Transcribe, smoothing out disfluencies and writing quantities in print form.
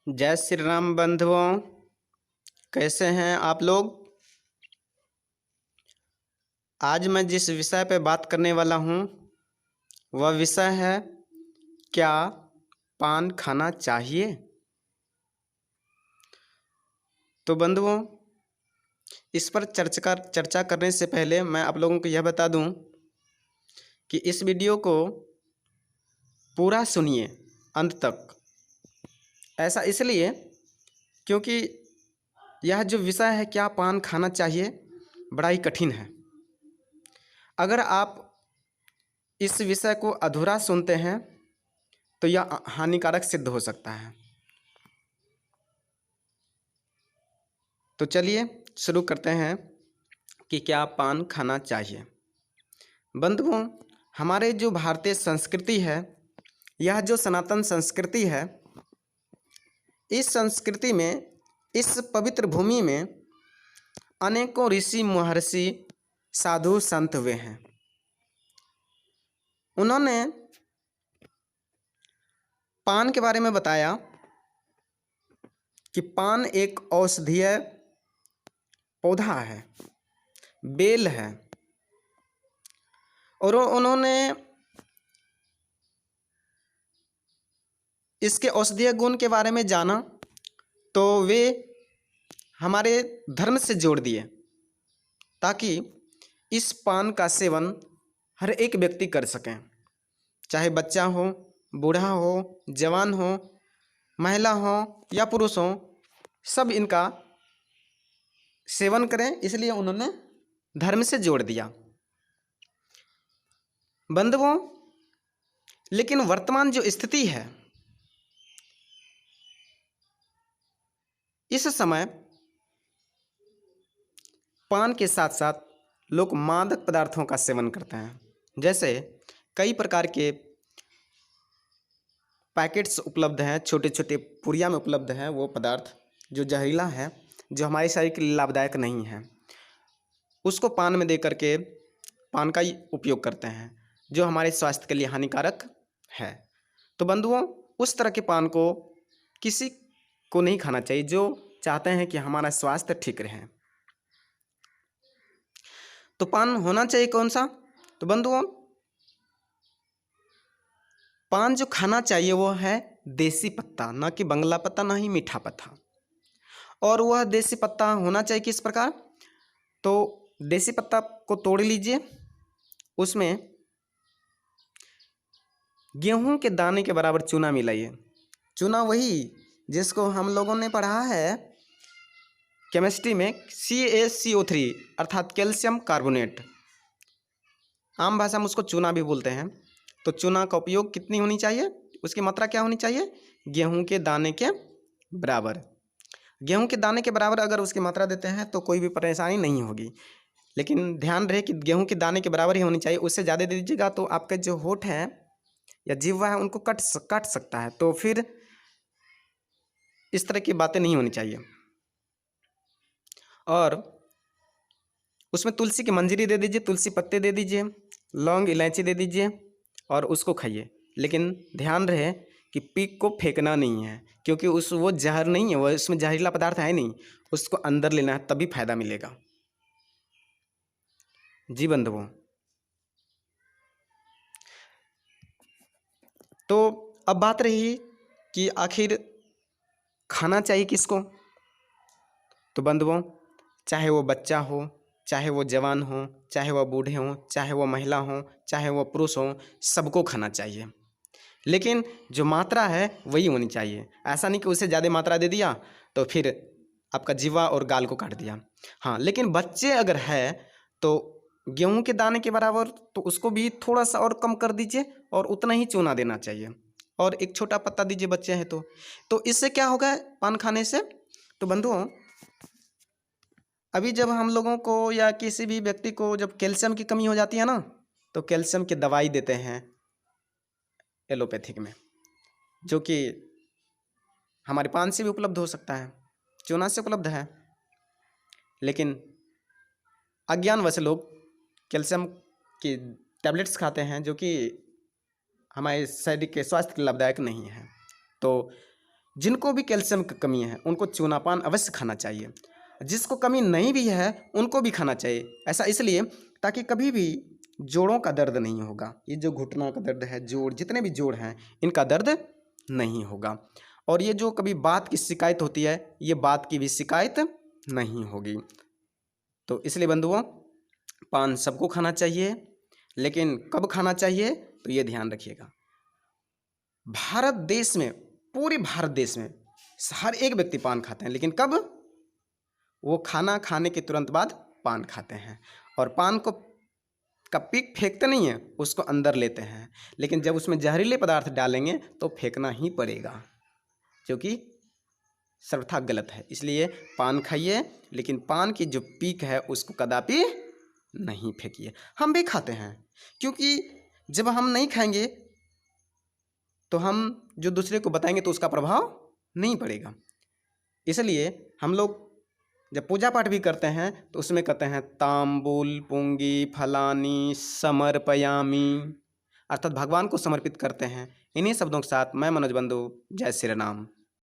जय श्री राम बंधुओं। कैसे हैं आप लोग। आज मैं जिस विषय पर बात करने वाला हूँ वह विषय है, क्या पान खाना चाहिए। तो बंधुओं, इस पर चर्चा करने से पहले मैं आप लोगों को यह बता दूं कि इस वीडियो को पूरा सुनिए अंत तक। ऐसा इसलिए क्योंकि यह जो विषय है, क्या पान खाना चाहिए, बड़ा ही कठिन है। अगर आप इस विषय को अधूरा सुनते हैं तो यह हानिकारक सिद्ध हो सकता है। तो चलिए शुरू करते हैं कि क्या पान खाना चाहिए। बंधुओं, हमारे जो भारतीय संस्कृति है, यह जो सनातन संस्कृति है, इस संस्कृति में, इस पवित्र भूमि में अनेकों ऋषि महर्षि साधु संत हुए हैं। उन्होंने पान के बारे में बताया कि पान एक औषधीय पौधा है, बेल है। और उन्होंने इसके औषधीय गुण के बारे में जाना तो वे हमारे धर्म से जोड़ दिए ताकि इस पान का सेवन हर एक व्यक्ति कर सकें, चाहे बच्चा हो, बूढ़ा हो, जवान हो, महिला हो या पुरुष हो, सब इनका सेवन करें। इसलिए उन्होंने धर्म से जोड़ दिया। बंधुओं, लेकिन वर्तमान जो स्थिति है, इस समय पान के साथ साथ लोग मादक पदार्थों का सेवन करते हैं। जैसे कई प्रकार के पैकेट्स उपलब्ध हैं, छोटे छोटे पुड़िया में उपलब्ध हैं वो पदार्थ जो जहरीला है, जो हमारे शरीर के लिए लाभदायक नहीं है, उसको पान में दे करके पान का ही उपयोग करते हैं, जो हमारे स्वास्थ्य के लिए हानिकारक है। तो बंधुओं, उस तरह के पान को किसी को नहीं खाना चाहिए जो चाहते हैं कि हमारा स्वास्थ्य ठीक रहे। तो पान होना चाहिए कौन सा? तो बंधुओं, पान जो खाना चाहिए वो है देसी पत्ता, ना कि बंगला पत्ता, ना ही मीठा पत्ता। और वह देसी पत्ता होना चाहिए किस प्रकार? तो देसी पत्ता को तोड़ लीजिए, उसमें गेहूं के दाने के बराबर चूना मिलाइए। चूना वही जिसको हम लोगों ने पढ़ा है केमिस्ट्री में, CaCO3 अर्थात कैल्शियम कार्बोनेट। आम भाषा में उसको चूना भी बोलते हैं। तो चूना का उपयोग कितनी होनी चाहिए, उसकी मात्रा क्या होनी चाहिए? गेहूं के दाने के बराबर। गेहूं के दाने के बराबर अगर उसकी मात्रा देते हैं तो कोई भी परेशानी नहीं होगी। लेकिन ध्यान रहे कि गेहूं के दाने के बराबर ही होनी चाहिए। उससे ज़्यादा दे दीजिएगा तो आपके जो होठ हैं या जीवा है उनको काट सकता है। तो फिर इस तरह की बातें नहीं होनी चाहिए। और उसमें तुलसी की मंजरी दे दीजिए, तुलसी पत्ते दे दीजिए, लौंग इलायची दे दीजिए और उसको खाइए। लेकिन ध्यान रहे कि पीक को फेंकना नहीं है, क्योंकि वो जहर नहीं है, वो उसमें जहरीला पदार्थ है नहीं, उसको अंदर लेना है, तभी फायदा मिलेगा। जी बंधुओं, तो अब बात रही कि आखिर खाना चाहिए किसको। तो बंधुओं, चाहे वो बच्चा हो, चाहे वो जवान हो, चाहे वो बूढ़े हों, चाहे वो महिला हो, चाहे वो पुरुष हो, सबको खाना चाहिए। लेकिन जो मात्रा है वही होनी चाहिए। ऐसा नहीं कि उससे ज़्यादा मात्रा दे दिया तो फिर आपका जीवा और गाल को काट दिया। हाँ, लेकिन बच्चे अगर है तो गेहूं के दाने के बराबर, तो उसको भी थोड़ा सा और कम कर दीजिए और उतना ही चूना देना चाहिए और एक छोटा पत्ता दीजिए बच्चे हैं तो इससे क्या होगा पान खाने से? तो बंधुओं, अभी जब हम लोगों को या किसी भी व्यक्ति को जब कैल्शियम की कमी हो जाती है ना, तो कैल्शियम की दवाई देते हैं एलोपैथिक में, जो कि हमारे पान से भी उपलब्ध हो सकता है, चूना से उपलब्ध है। लेकिन अज्ञानवश लोग कैल्शियम की टैबलेट्स खाते हैं जो कि हमारे शरीर के स्वास्थ्य के लाभदायक नहीं है। तो जिनको भी कैल्शियम की कमी है उनको चूनापान अवश्य खाना चाहिए। जिसको कमी नहीं भी है उनको भी खाना चाहिए। ऐसा इसलिए ताकि कभी भी जोड़ों का दर्द नहीं होगा। ये जो घुटना का दर्द है, जोड़, जितने भी जोड़ हैं, इनका दर्द नहीं होगा। और ये जो कभी बात की शिकायत होती है, ये बात की भी शिकायत नहीं होगी। तो इसलिए बंधुओं, पान सबको खाना चाहिए, लेकिन कब खाना चाहिए तो ये ध्यान रखिएगा। भारत देश में, पूरे भारत देश में हर एक व्यक्ति पान खाते हैं, लेकिन कब? वो खाना खाने के तुरंत बाद पान खाते हैं। और पान को का पीक फेंकते नहीं है, उसको अंदर लेते हैं। लेकिन जब उसमें जहरीले पदार्थ डालेंगे तो फेंकना ही पड़ेगा, जो कि सर्वथा गलत है। इसलिए पान खाइए, लेकिन पान की जो पीक है उसको कदापि नहीं फेंकिए। हम भी खाते हैं, क्योंकि जब हम नहीं खाएंगे तो हम जो दूसरे को बताएंगे तो उसका प्रभाव नहीं पड़ेगा। इसलिए हम लोग जब पूजा पाठ भी करते हैं तो उसमें कहते हैं तांबूल पुंगी फलानी समर्पयामी, अर्थात भगवान को समर्पित करते हैं। इन्हीं शब्दों के साथ मैं मनोज बंधु, जय श्री राम।